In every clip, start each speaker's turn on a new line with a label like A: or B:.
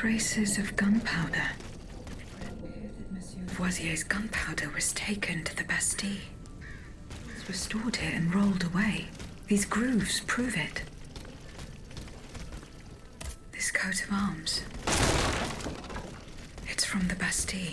A: Traces of gunpowder. Voisier's gunpowder was taken to the Bastille. It was stored here and rolled away. These grooves prove it. This coat of arms. It's from the Bastille.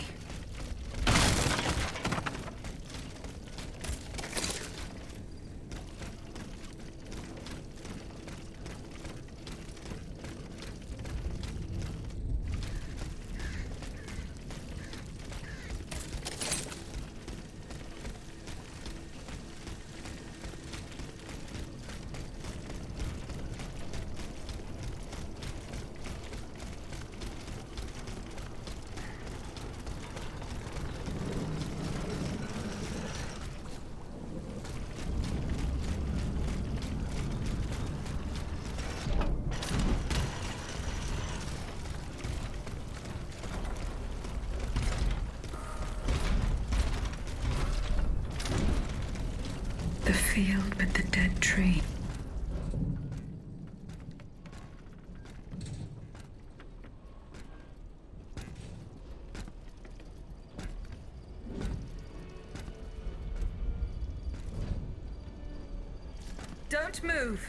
A: The field with the dead tree. Don't move!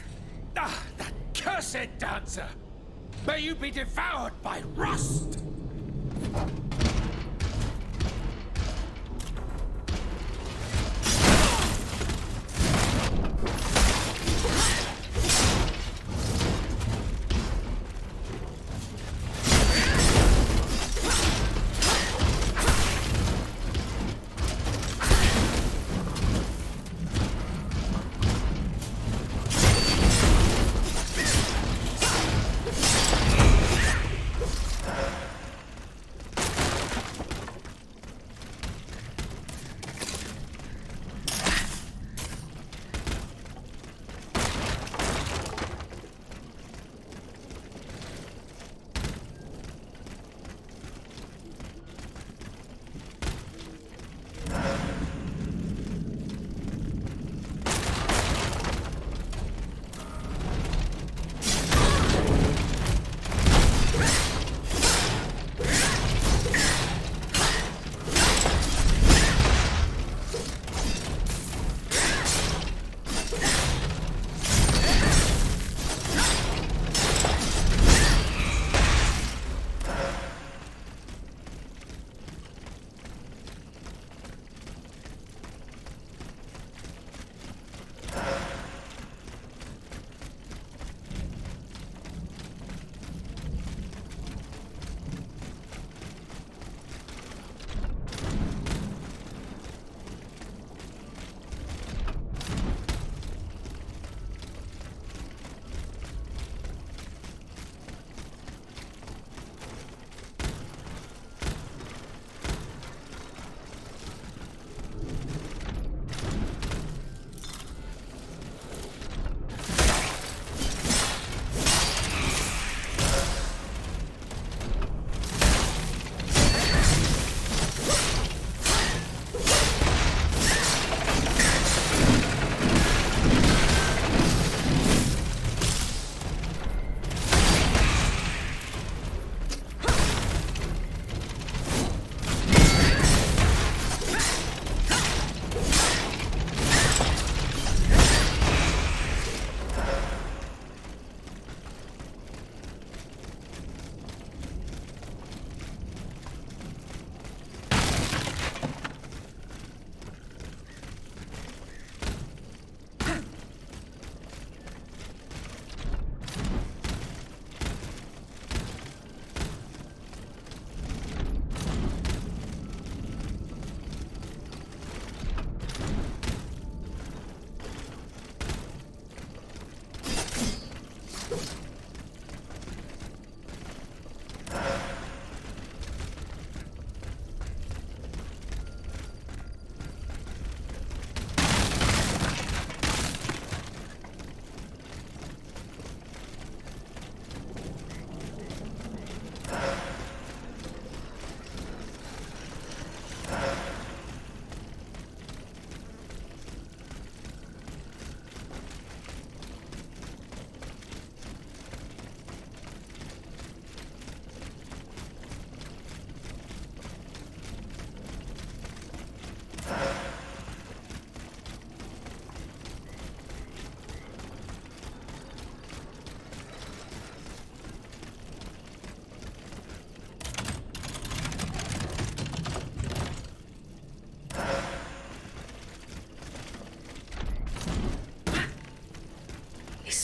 B: Ah, that cursed dancer! May you be devoured by rust!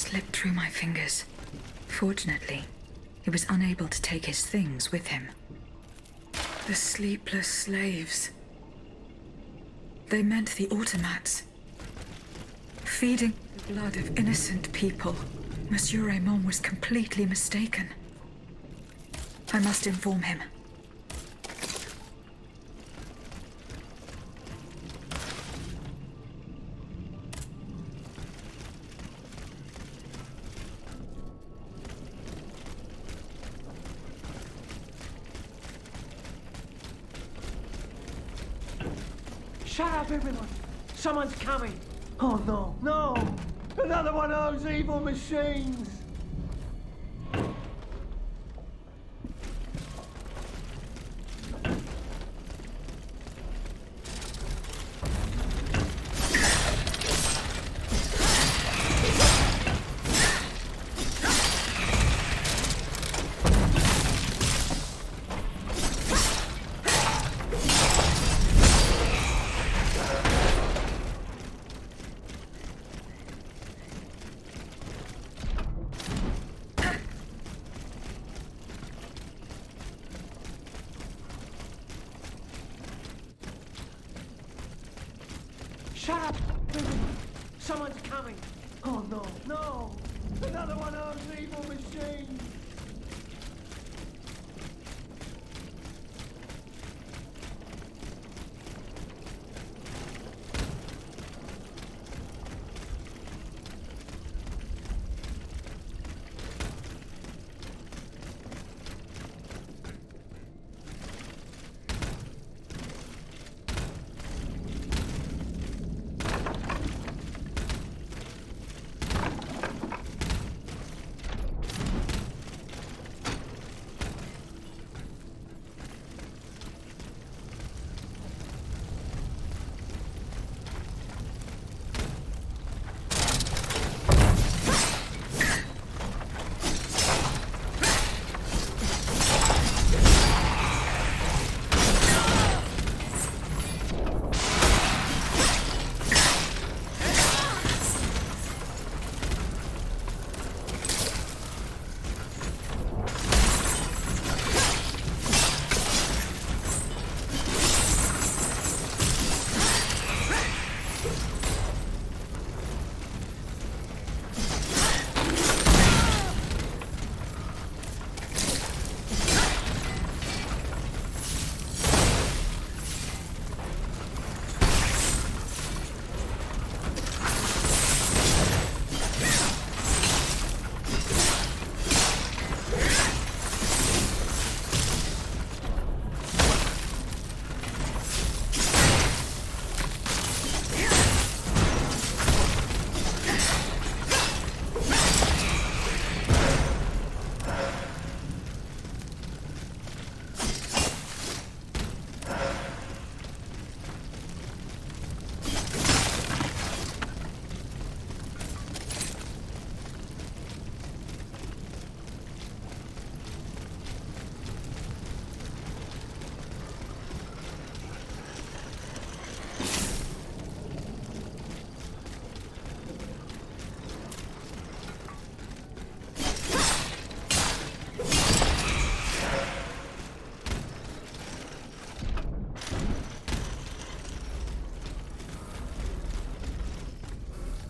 A: slipped through my fingers. Fortunately, he was unable to take his things with him. The sleepless slaves. They meant the automats. Feeding the blood of innocent people. Monsieur Raymond was completely mistaken. I must inform him.
C: Shut up, everyone! Someone's coming! Oh no, no! Another one of those evil machines! Shut up! Someone's coming! Oh no, no! Another one of those evil machines!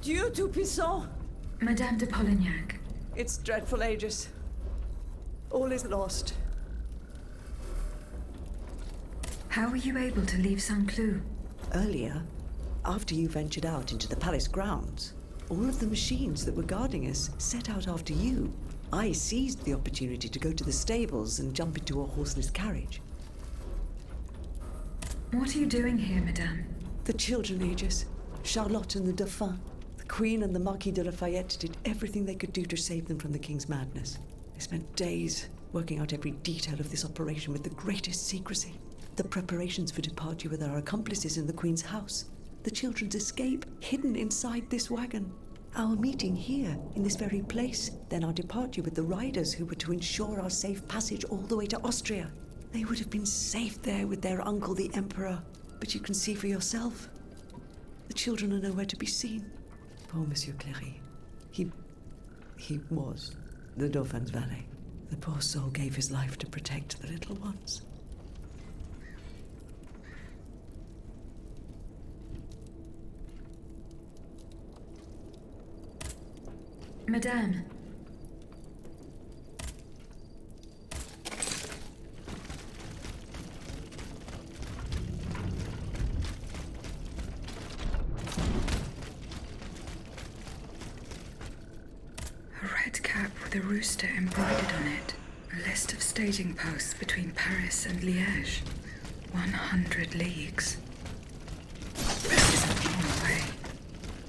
D: Dieu Tout-Puissant!
A: Madame de Polignac.
D: It's dreadful, Aegis. All is lost.
A: How were you able to leave Saint-Cloud?
E: Earlier, after you ventured out into the palace grounds, all of the machines that were guarding us set out after you. I seized the opportunity to go to the stables and jump into a horseless carriage.
A: What are you doing here, Madame?
E: The children, Aegis. Charlotte and the Dauphin. The Queen and the Marquis de Lafayette did everything they could do to save them from the King's madness. They spent days working out every detail of this operation with the greatest secrecy. The preparations for departure with our accomplices in the Queen's house. The children's escape, hidden inside this wagon. Our meeting here, in this very place. Then our departure with the riders who were to ensure our safe passage all the way to Austria. They would have been safe there with their uncle, the Emperor. But you can see for yourself. The children are nowhere to be seen. Poor Monsieur Cléry. He He was the Dauphin's valet. The poor soul gave his life to protect the little ones.
A: Madame. A red cap with a rooster embroidered on it. A list of staging posts between Paris and Liège. 100 leagues. This is a long way.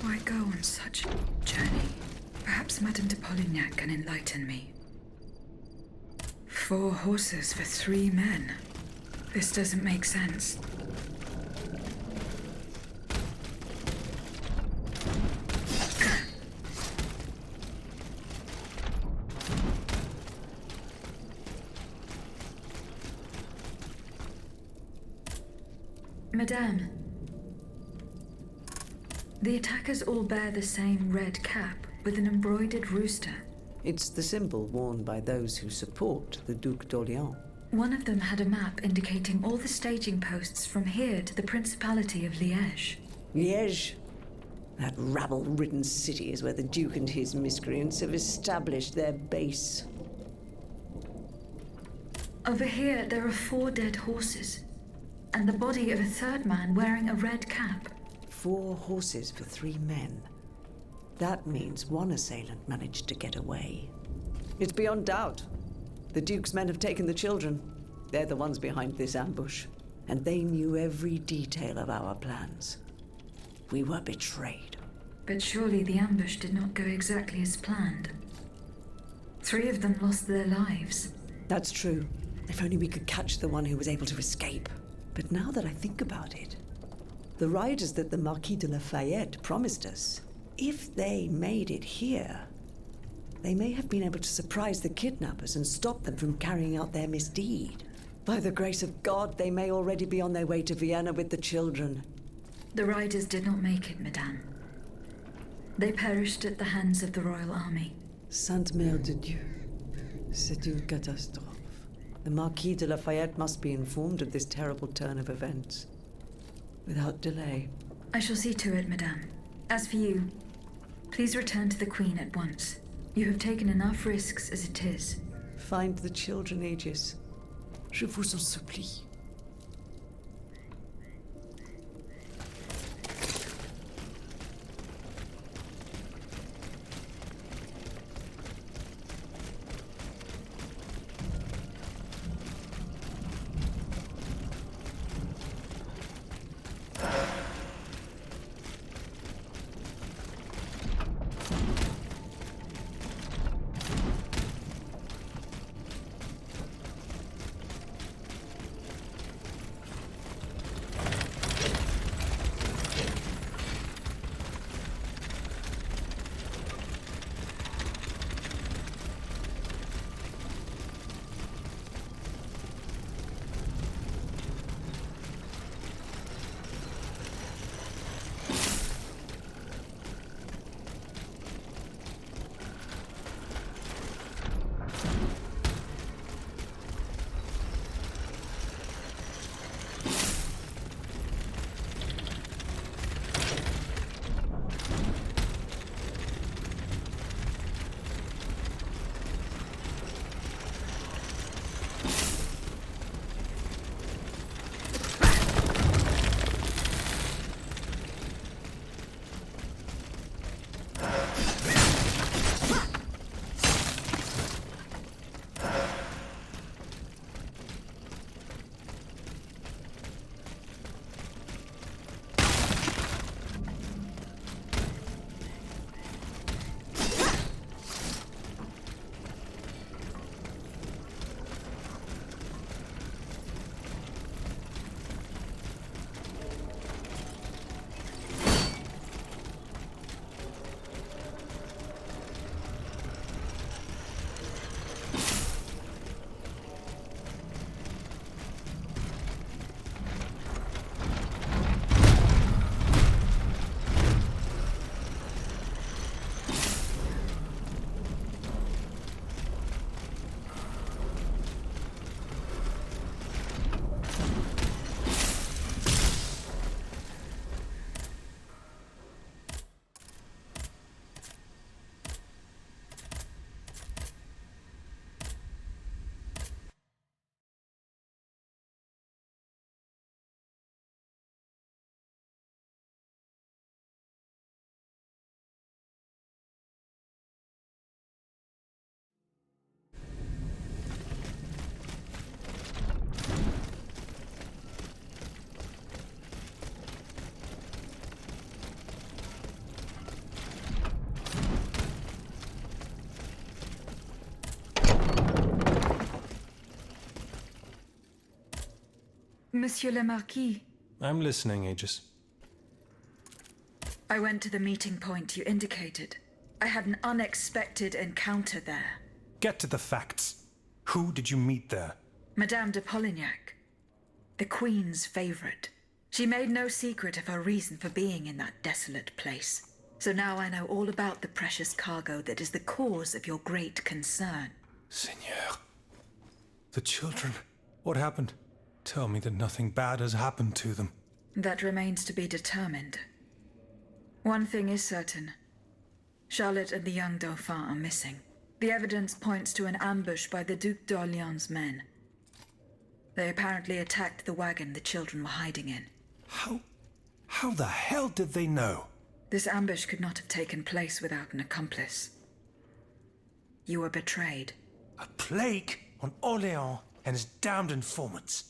A: Why go on such a journey? Perhaps Madame de Polignac can enlighten me. 4 horses for 3 men. This doesn't make sense. Madame, the attackers all bear the same red cap with an embroidered rooster.
E: It's the symbol worn by those who support the Duc d'Orléans.
A: One of them had a map indicating all the staging posts from here to the Principality of Liège.
E: Liège? That rabble-ridden city is where the Duke and his miscreants have established their base.
A: Over here, there are 4 dead horses, and the body of a 3rd man wearing a red cap.
E: 4 horses for 3 men. That means one assailant managed to get away. It's beyond doubt. The Duke's men have taken the children. They're the ones behind this ambush. And they knew every detail of our plans. We were betrayed.
A: But surely the ambush did not go exactly as planned. 3 of them lost their lives.
E: That's true. If only we could catch the one who was able to escape. But now that I think about it, the riders that the Marquis de Lafayette promised us, if they made it here, they may have been able to surprise the kidnappers and stop them from carrying out their misdeed. By the grace of God, they may already be on their way to Vienna with the children.
A: The riders did not make it, Madame. They perished at the hands of the royal army.
E: Sainte Mère de Dieu, c'est une catastrophe. The Marquis de Lafayette must be informed of this terrible turn of events. Without delay.
A: I shall see to it, Madame. As for you, please return to the Queen at once. You have taken enough risks as it is.
E: Find the children, Aegis. Je vous en supplie.
A: Monsieur le Marquis.
F: I'm listening, Aegis.
A: I went to the meeting point you indicated. I had an unexpected encounter there.
F: Get to the facts. Who did you meet there?
A: Madame de Polignac, the Queen's favorite. She made no secret of her reason for being in that desolate place. So now I know all about the precious cargo that is the cause of your great concern.
F: Seigneur. The children. What happened? Tell me that nothing bad has happened to them.
A: That remains to be determined. One thing is certain. Charlotte and the young Dauphin are missing. The evidence points to an ambush by the Duc d'Orléans' men. They apparently attacked the wagon the children were hiding in.
F: How the hell did they know?
A: This ambush could not have taken place without an accomplice. You were betrayed.
F: A plague on Orléans and his damned informants.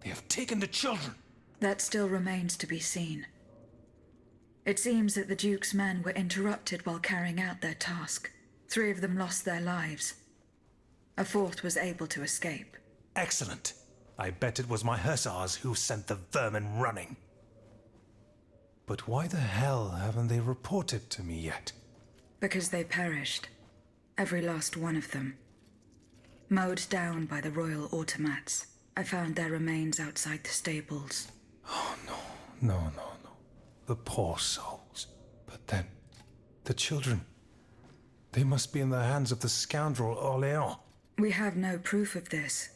F: They have taken the children.
A: That still remains to be seen. It seems that the Duke's men were interrupted while carrying out their task. 3 of them lost their lives. A 4th was able to escape.
F: Excellent. I bet it was my hussars who sent the vermin running. But why the hell haven't they reported to me yet?
A: Because they perished. Every last one of them. Mowed down by the royal automats. I found their remains outside the stables.
F: Oh, no. The poor souls. But then, the children. They must be in the hands of the scoundrel Orléans.
A: We have no proof of this.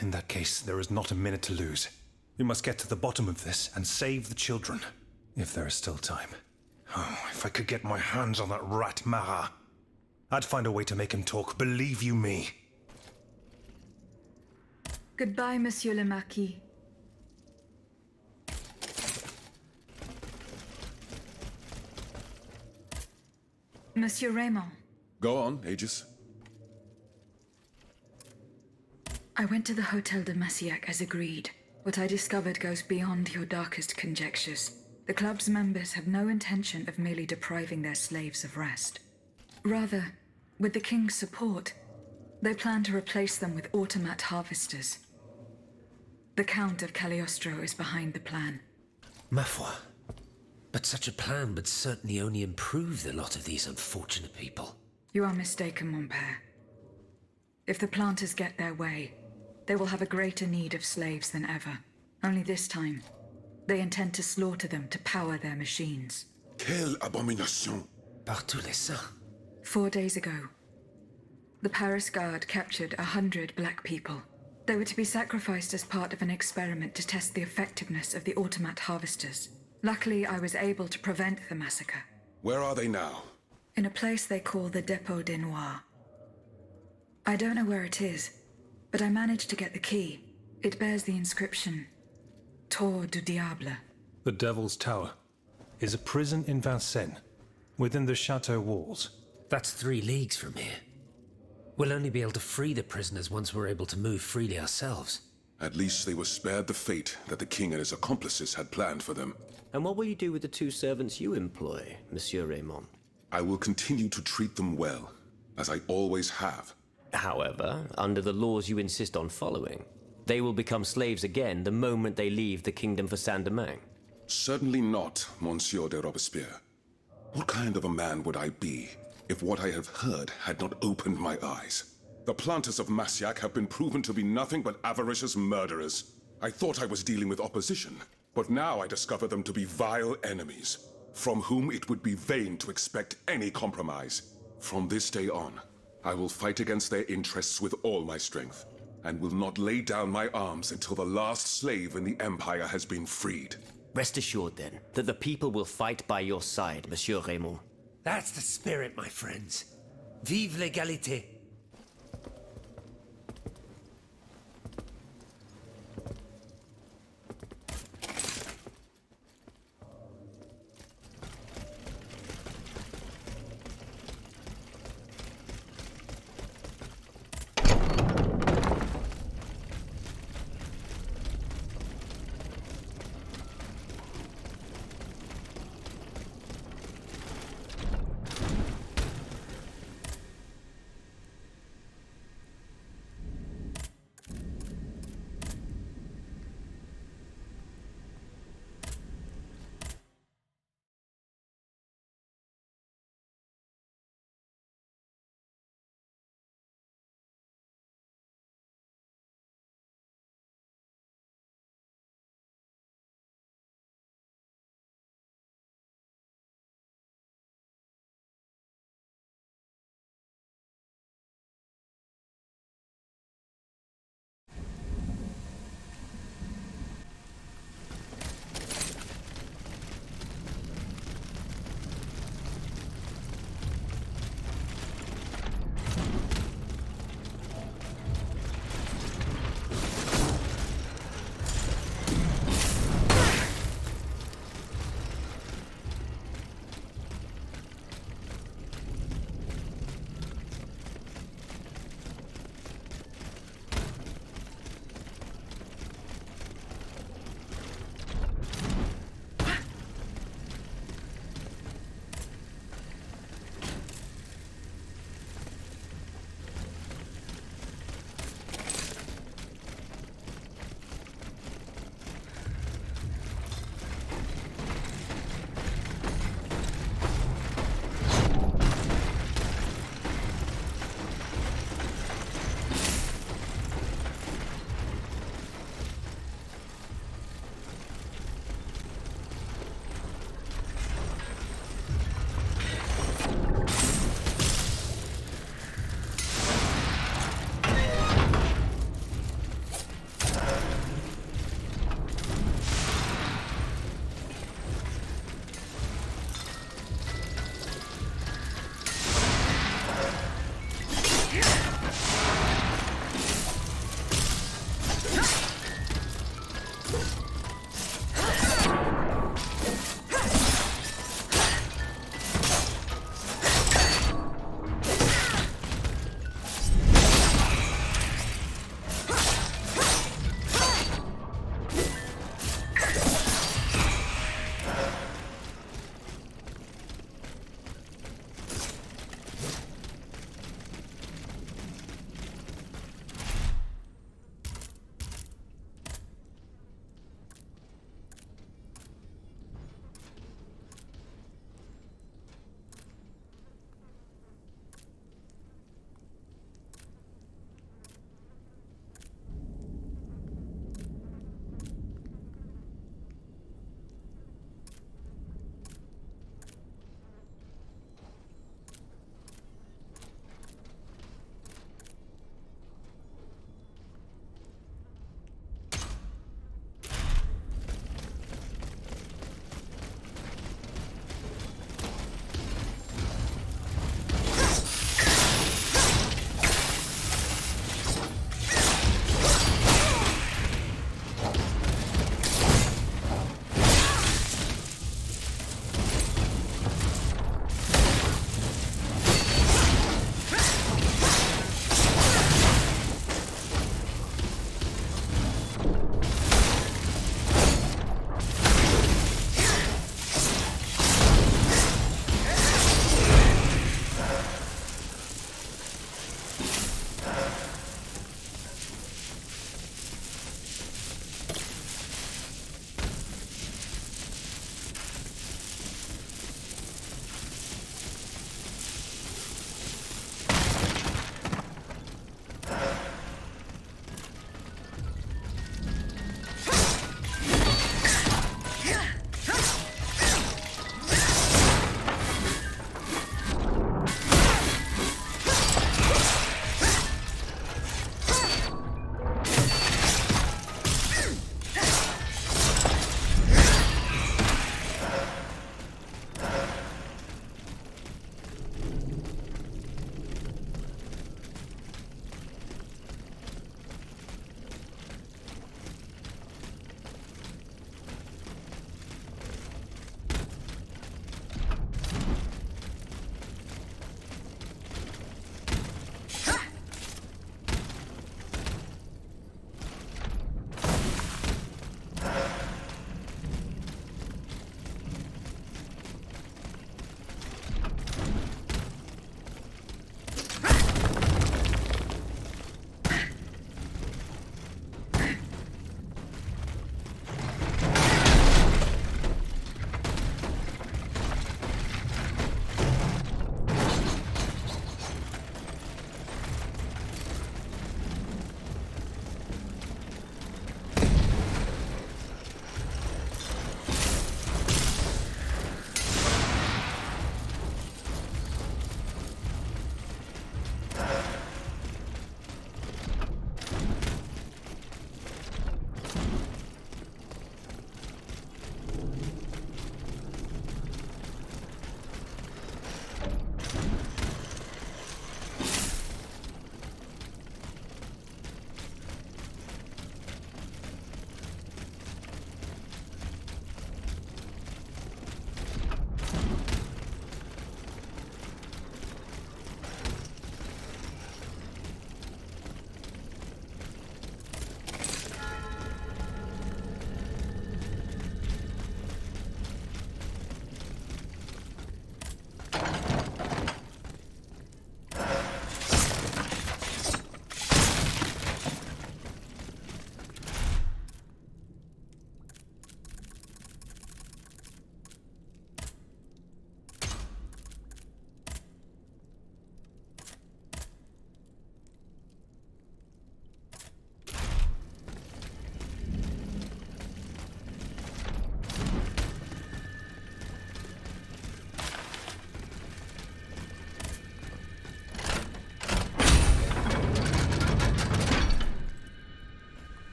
F: In that case, there is not a minute to lose. We must get to the bottom of this and save the children. If there is still time. Oh, if I could get my hands on that rat Marat. I'd find a way to make him talk, believe you me.
A: Goodbye, Monsieur le Marquis. Monsieur Raymond.
G: Go on, Aegis.
A: I went to the Hotel de Massiac as agreed. What I discovered goes beyond your darkest conjectures. The club's members have no intention of merely depriving their slaves of rest. Rather, with the King's support, they plan to replace them with automat harvesters. The Count of Cagliostro is behind the plan.
H: Ma foi. But such a plan would certainly only improve the lot of these unfortunate people.
A: You are mistaken, mon père. If the planters get their way, they will have a greater need of slaves than ever. Only this time, they intend to slaughter them to power their machines.
G: Quelle abomination!
H: Par tous les saints.
A: 4 days ago, the Paris Guard captured 100 black people. They were to be sacrificed as part of an experiment to test the effectiveness of the automat harvesters. Luckily, I was able to prevent the massacre.
G: Where are they now?
A: In a place they call the Dépôt des Noirs. I don't know where it is, but I managed to get the key. It bears the inscription, Tour du Diable.
F: The Devil's Tower is a prison in Vincennes, within the chateau walls.
H: That's 3 leagues from here. We'll only be able to free the prisoners once we're able to move freely ourselves.
G: At least they were spared the fate that the king and his accomplices had planned for them.
I: And what will you do with the 2 servants you employ, Monsieur Raymond?
G: I will continue to treat them well, as I always have.
I: However, under the laws you insist on following, they will become slaves again the moment they leave the kingdom for Saint-Domingue.
G: Certainly not, Monsieur de Robespierre. What kind of a man would I be if what I have heard had not opened my eyes? The planters of Massiac have been proven to be nothing but avaricious murderers. I thought I was dealing with opposition, but now I discover them to be vile enemies, from whom it would be vain to expect any compromise. From this day on, I will fight against their interests with all my strength, and will not lay down my arms until the last slave in the Empire has been freed.
I: Rest assured, then, that the people will fight by your side, Monsieur Raymond.
H: That's the spirit, my friends. Vive l'égalité.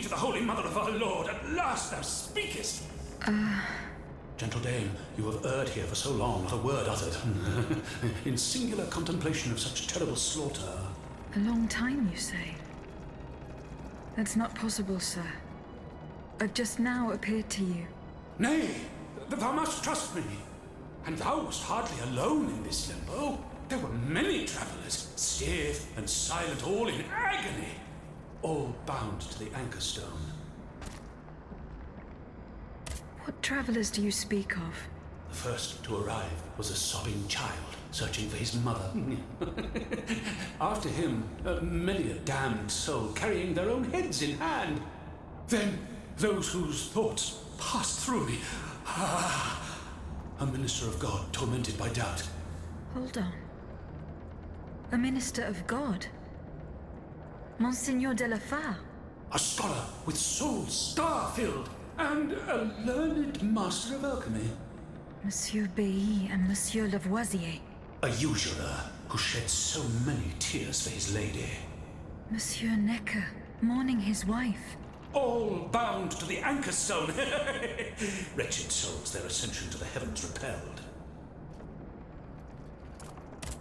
J: to the Holy Mother of our Lord, at last thou speakest! Gentle dame, you have erred here for so long, not a word uttered. In singular contemplation of such terrible slaughter.
A: A long time, you say? That's not possible, sir. I've just now appeared to you.
J: Nay, thou must trust me. And thou wast hardly alone in this limbo. There were many travelers, stiff and silent, all in agony, all bound to the anchor stone.
A: What travelers do you speak of?
J: The first to arrive was a sobbing child searching for his mother. After him, many a damned soul carrying their own heads in hand. Then those whose thoughts passed through me. A minister of God tormented by doubt.
A: Hold on. A minister of God? Monseigneur de la Fare?
J: A scholar with soul star-filled, and a learned master of alchemy.
A: Monsieur Bailly and Monsieur Lavoisier.
J: A usurer who shed so many tears for his lady.
A: Monsieur Necker, mourning his wife.
J: All bound to the anchor stone. Wretched souls, their ascension to the heavens repelled.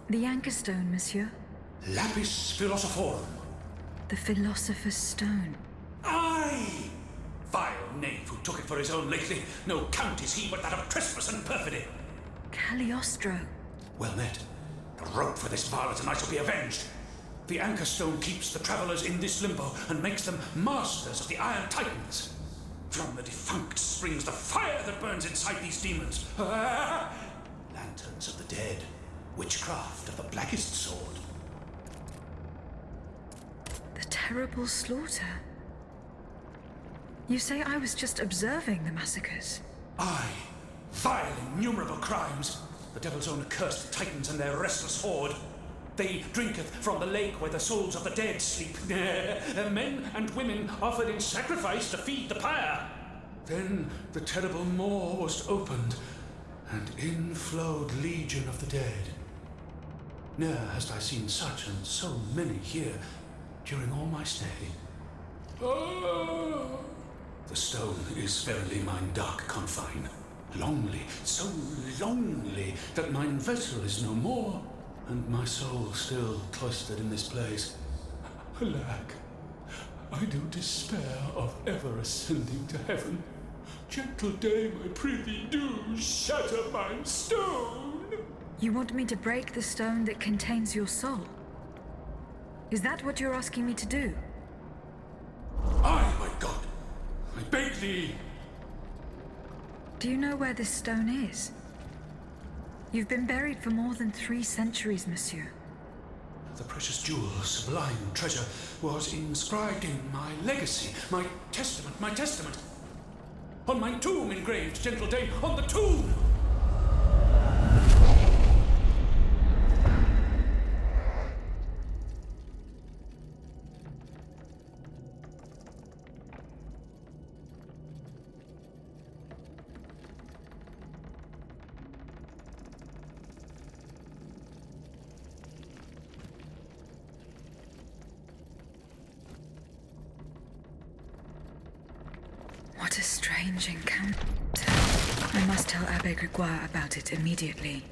A: The anchor stone, monsieur?
J: Lapis philosophorum.
A: The philosopher's stone.
J: Aye! Vile knave who took it for his own lately. No count is he but that of trespass and perfidy.
A: Cagliostro.
J: Well met. The rope for this varlet and I shall be avenged. The anchor stone keeps the travelers in this limbo and makes them masters of the Iron Titans. From the defunct springs the fire that burns inside these demons. Lanterns of the dead. Witchcraft of the blackest sword.
A: The terrible slaughter. You say I was just observing the massacres?
J: Aye. Vile, innumerable crimes. The devil's own accursed Titans and their restless horde. They drinketh from the lake where the souls of the dead sleep. Men and women offered in sacrifice to feed the pyre. Then the terrible maw was opened, and in flowed legion of the dead. Ne'er hast I seen such and so many here during all my stay. The stone is verily mine dark confine. Lonely, so lonely, that mine vessel is no more, and my soul still cloistered in this place. Alack, I do despair of ever ascending to heaven. Gentle dame, I prithee do shatter mine stone.
A: You want me to break the stone that contains your soul? Is that what you're asking me to do?
J: Aye, my God, I beg thee.
A: Do you know where this stone is? You've been buried for more than 3 centuries, monsieur.
J: The precious jewel, sublime treasure, was inscribed in my legacy, my testament. On my tomb engraved, gentle dame, on the tomb!
A: What a strange encounter. I must tell Abbe Gregoire about it immediately.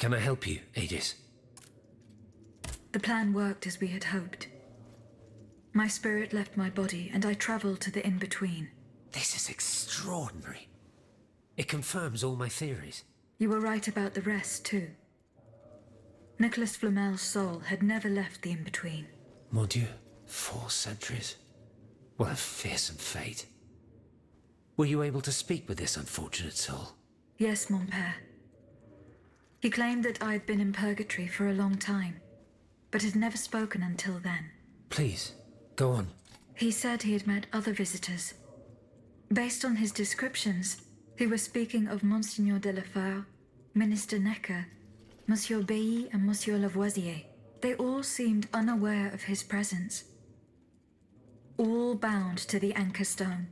H: Can I help you, Aegis?
A: The plan worked as we had hoped. My spirit left my body, and I traveled to the in-between.
H: This is extraordinary. It confirms all my theories.
A: You were right about the rest, too. Nicolas Flamel's soul had never left the in-between.
H: Mon Dieu, 4 centuries. What a fearsome fate. Were you able to speak with this unfortunate soul?
A: Yes, mon père. He claimed that I had been in purgatory for a long time, but had never spoken until then.
H: Please, go on.
A: He said he had met other visitors. Based on his descriptions, he was speaking of Monseigneur de la Feur, Minister Necker, Monsieur Bailly and Monsieur Lavoisier. They all seemed unaware of his presence. All bound to the anchor stone.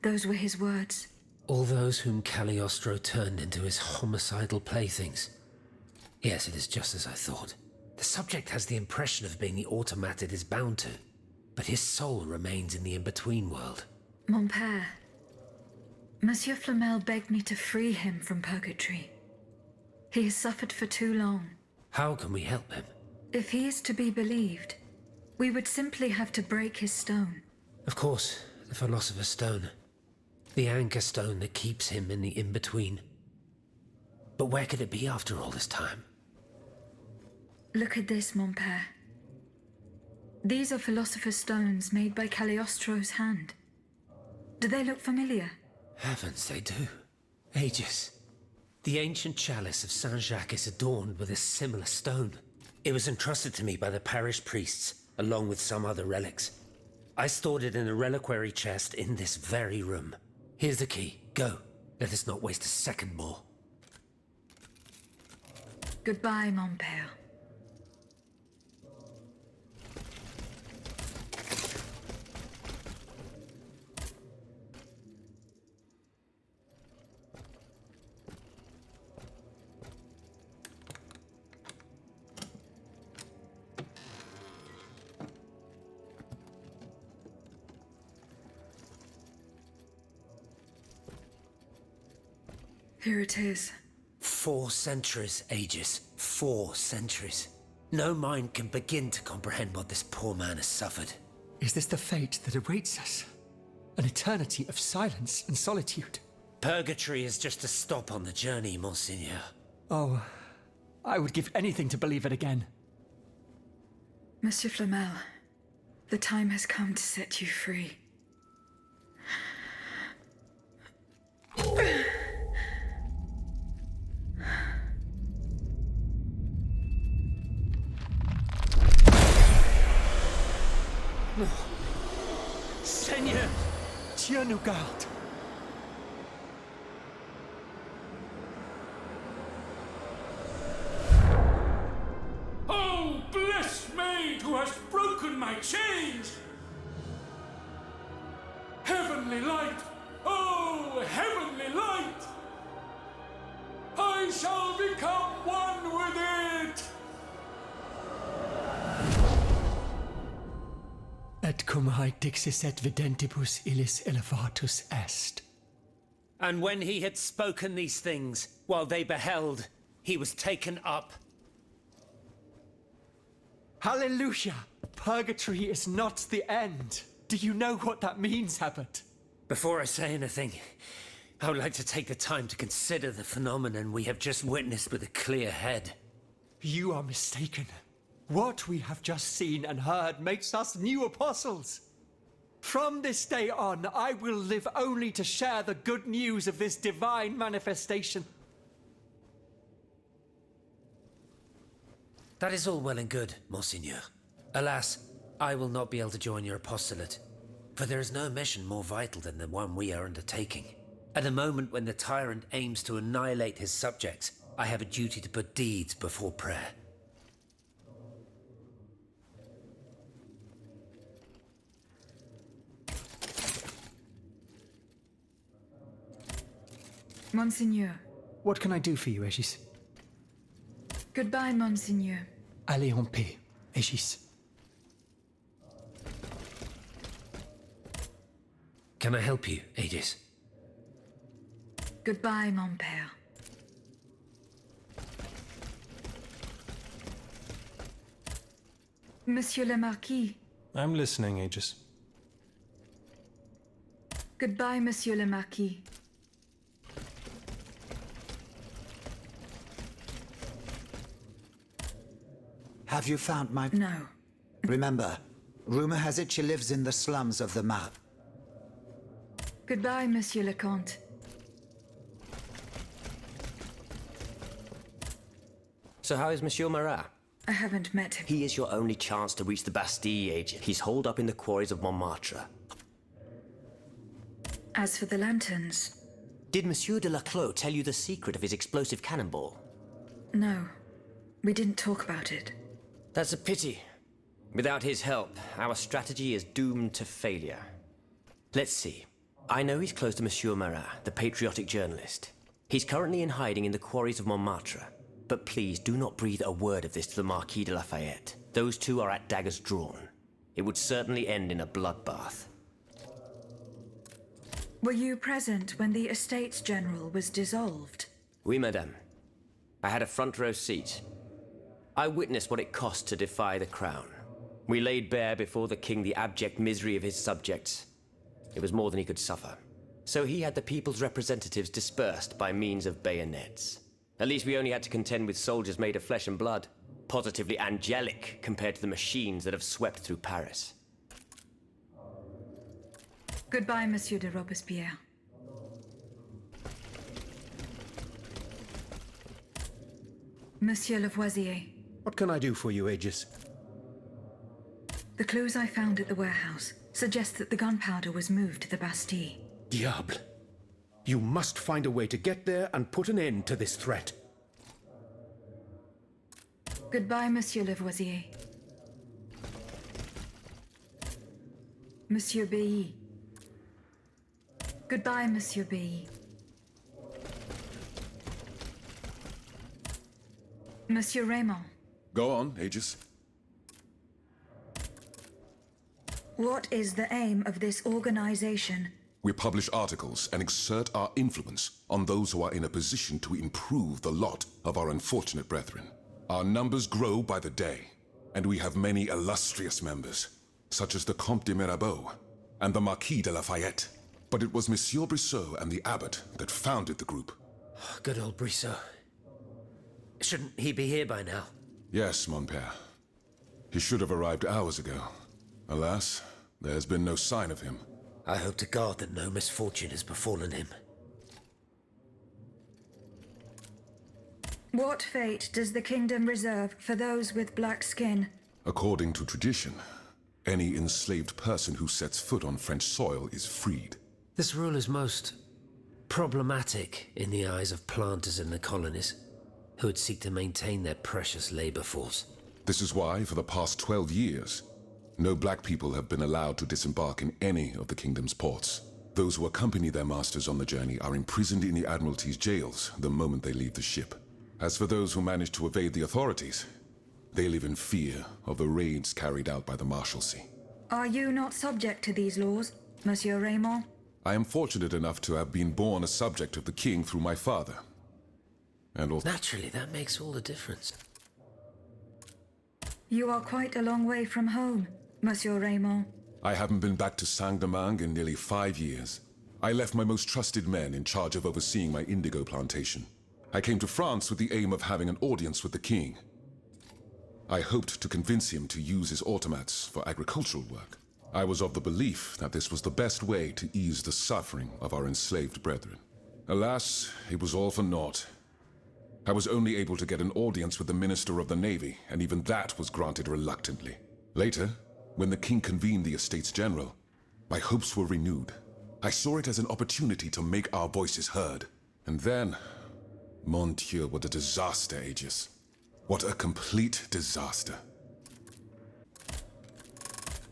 A: Those were his words.
H: All those whom Cagliostro turned into his homicidal playthings. Yes, it is just as I thought. The subject has the impression of being the automat it is bound to, but his soul remains in the in-between world.
A: Mon père, Monsieur Flamel begged me to free him from purgatory. He has suffered for too long.
H: How can we help him?
A: If he is to be believed, we would simply have to break his stone.
H: Of course, the Philosopher's Stone. The anchor stone that keeps him in the in-between. But where could it be after all this time?
A: Look at this, mon père. These are Philosopher's Stones made by Cagliostro's hand. Do they look familiar?
H: Heavens, they do. Aegis. The ancient chalice of Saint-Jacques is adorned with a similar stone. It was entrusted to me by the parish priests, along with some other relics. I stored it in a reliquary chest in this very room. Here's the key. Go. Let us not waste a second more.
A: Goodbye, mon père. Here it is.
H: 4 centuries, Aegis. 4 centuries. No mind can begin to comprehend what this poor man has suffered.
C: Is this the fate that awaits us? An eternity of silence and solitude?
H: Purgatory is just a stop on the journey, Monseigneur.
C: Oh, I would give anything to believe it again.
A: Monsieur Flamel, the time has come to set you free.
C: Seigneur, Dieu nous garde.
J: Oh, blessed maid who has broken my chains! Heavenly light! Oh, heavenly light! I shall become one with it!
C: Et cum haec dixis et videntibus illis elevatus est.
H: And when he had spoken these things, while they beheld, he was taken up.
C: Hallelujah! Purgatory is not the end. Do you know what that means, Abbot?
H: Before I say anything, I would like to take the time to consider the phenomenon we have just witnessed with a clear head.
C: You are mistaken. What we have just seen and heard makes us new apostles. From this day on, I will live only to share the good news of this divine manifestation.
H: That is all well and good, Monseigneur. Alas, I will not be able to join your apostolate, for there is no mission more vital than the one we are undertaking. At a moment when the tyrant aims to annihilate his subjects, I have a duty to put deeds before prayer.
A: Monseigneur.
C: What can I do for you, Aegis?
A: Goodbye, Monseigneur.
C: Allez en paix, Aegis.
H: Can I help you, Aegis?
A: Goodbye, mon père. Monsieur le Marquis.
F: I'm listening, Aegis.
A: Goodbye, Monsieur le Marquis.
K: Have you found my...
A: No.
K: Remember, rumor has it she lives in the slums of the map.
A: Goodbye, Monsieur le Comte.
I: So how is Monsieur Marat?
A: I haven't met him.
I: He is your only chance to reach the Bastille, Aegis. He's holed up in the quarries of Montmartre.
A: As for the lanterns...
I: Did Monsieur de Laclos tell you the secret of his explosive cannonball?
A: No. We didn't talk about it.
I: That's a pity. Without his help, our strategy is doomed to failure. Let's see. I know he's close to Monsieur Marat, the patriotic journalist. He's currently in hiding in the quarries of Montmartre. But please do not breathe a word of this to the Marquis de Lafayette. Those two are at daggers drawn. It would certainly end in a bloodbath.
A: Were you present when the Estates General was dissolved?
I: Oui, madame. I had a front row seat. I witnessed what it cost to defy the crown. We laid bare before the king the abject misery of his subjects. It was more than he could suffer. So he had the people's representatives dispersed by means of bayonets. At least we only had to contend with soldiers made of flesh and blood. Positively angelic compared to the machines that have swept through Paris.
A: Goodbye, Monsieur de Robespierre. Monsieur Lavoisier.
L: What can I do for you, Aegis?
A: The clues I found at the warehouse suggest that the gunpowder was moved to the Bastille.
L: Diable. You must find a way to get there and put an end to this threat.
A: Goodbye, Monsieur Lavoisier. Monsieur B. Goodbye, Monsieur B. Monsieur Raymond.
G: Go on, Aegis.
A: What is the aim of this organization?
G: We publish articles and exert our influence on those who are in a position to improve the lot of our unfortunate brethren. Our numbers grow by the day, and we have many illustrious members, such as the Comte de Mirabeau and the Marquis de Lafayette. But it was Monsieur Brissot and the abbot that founded the group.
H: Good old Brissot. Shouldn't he be here by now?
G: Yes, mon père. He should have arrived hours ago. Alas, there's been no sign of him.
H: I hope to God that no misfortune has befallen him.
A: What fate does the kingdom reserve for those with black skin?
G: According to tradition, any enslaved person who sets foot on French soil is freed.
H: This rule is most problematic in the eyes of planters in the colonies, who would seek to maintain their precious labor force.
G: This is why, for the past 12 years, no black people have been allowed to disembark in any of the kingdom's ports. Those who accompany their masters on the journey are imprisoned in the Admiralty's jails the moment they leave the ship. As for those who manage to evade the authorities, they live in fear of the raids carried out by the Marshalsea.
A: Are you not subject to these laws, Monsieur Raymond?
G: I am fortunate enough to have been born a subject of the king through my father. And also...
H: Naturally, that makes all the difference.
A: You are quite a long way from home, Monsieur Raymond.
G: I haven't been back to Saint-Domingue in nearly 5 years. I left my most trusted men in charge of overseeing my indigo plantation. I came to France with the aim of having an audience with the king. I hoped to convince him to use his automats for agricultural work. I was of the belief that this was the best way to ease the suffering of our enslaved brethren. Alas, it was all for naught. I was only able to get an audience with the Minister of the Navy, and even that was granted reluctantly. Later, when the king convened the Estates General, my hopes were renewed. I saw it as an opportunity to make our voices heard. And then, mon Dieu, what a disaster, Aegis. What a complete disaster.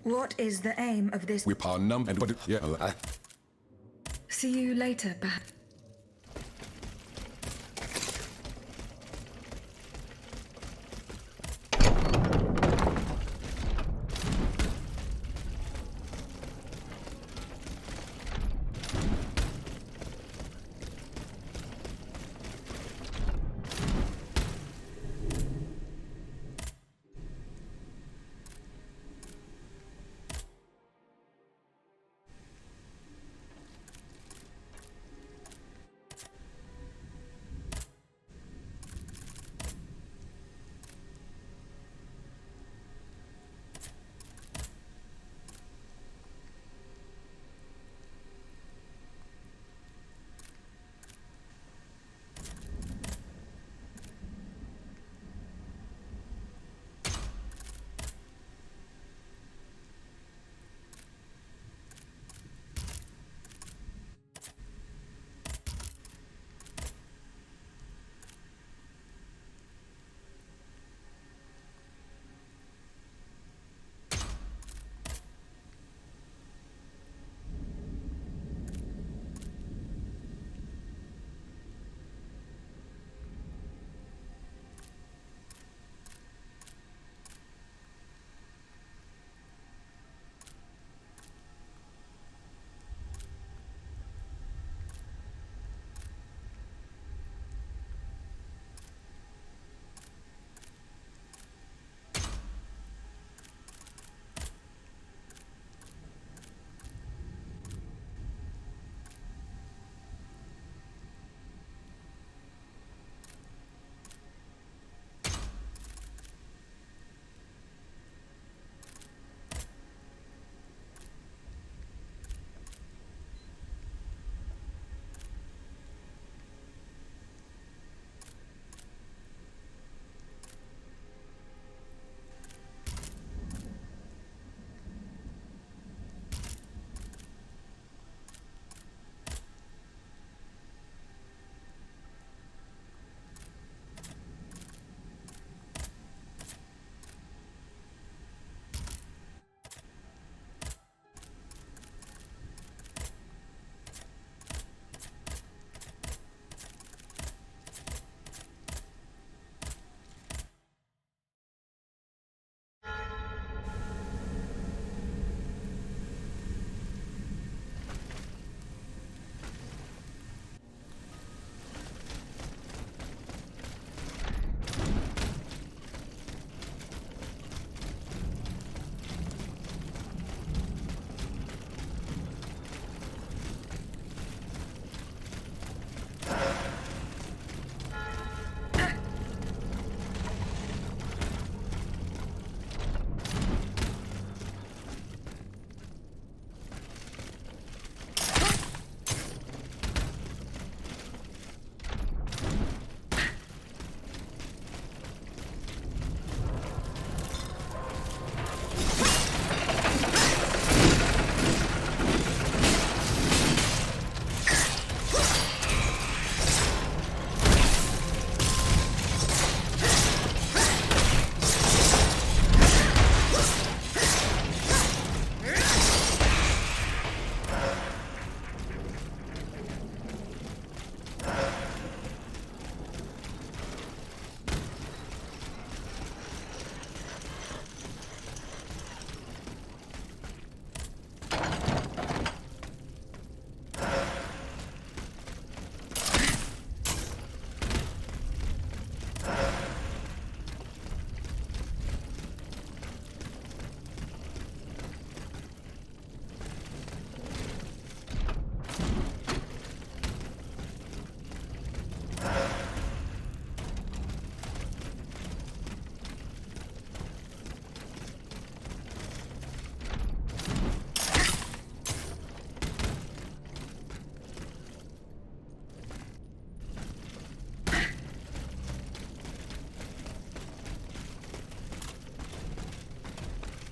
A: What is the aim of this?
G: We power numb and what it, yeah.
A: See you later, Bat.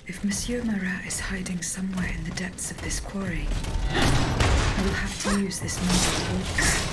A: If Monsieur Marat is hiding somewhere in the depths of this quarry, I will have to use this mobile walkway.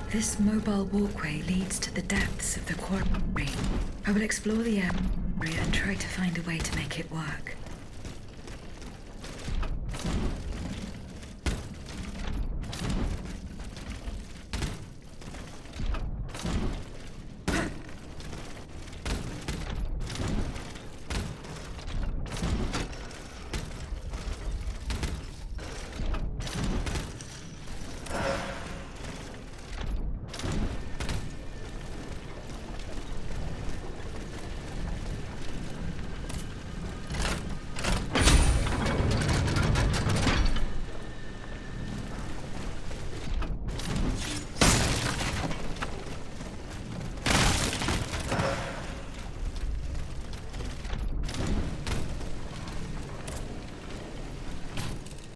A: This mobile walkway leads to the depths of the quarry. I will explore the area and try to find a way to make it work.